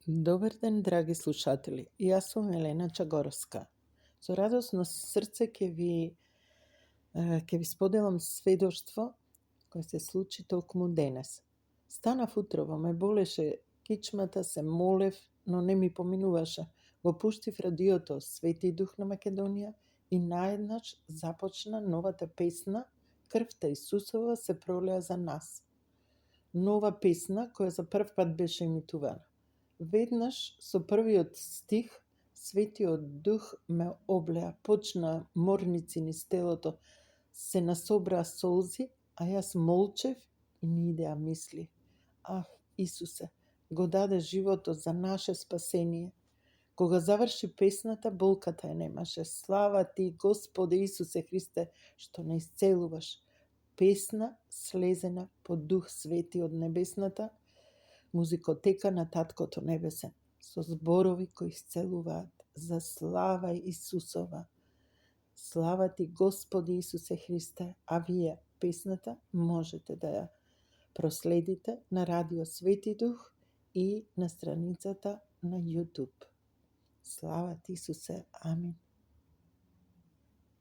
Добар ден, драги слушатели. Јас сум Елена Чагоровска. Со радосно срце ќе ви споделам сведоштво кое се случи токму денес. Станав утрово, ме болеше кичмата, се молев, но не ми поминуваше. Го пуштив радиото Свети Дух на Македонија и наеднаш започна новата песна Крвта Исусова се пролеа за нас. Нова песна која за прв пат беше имитувана. Веднаш со првиот стих Светиот Дух ме облеа, почна морници низ телото, се насобраа солзи, а јас молчев и ни идеа мисли. Ах, Исусе, го даде животот за наше спасение. Кога заврши песната, болката ја немаше. Слава ти, Господе Исусе Христе, што не исцелуваш. Песна слезена по Дух Свети од небесната музикотека на Таткото Небесен, со зборови кои исцелуваат за слава Исусова. Слава ти, Господи Исусе Христе, а вие песната можете да ја проследите на Радио Свети Дух и на страницата на YouTube. Слава ти, Исусе, амин.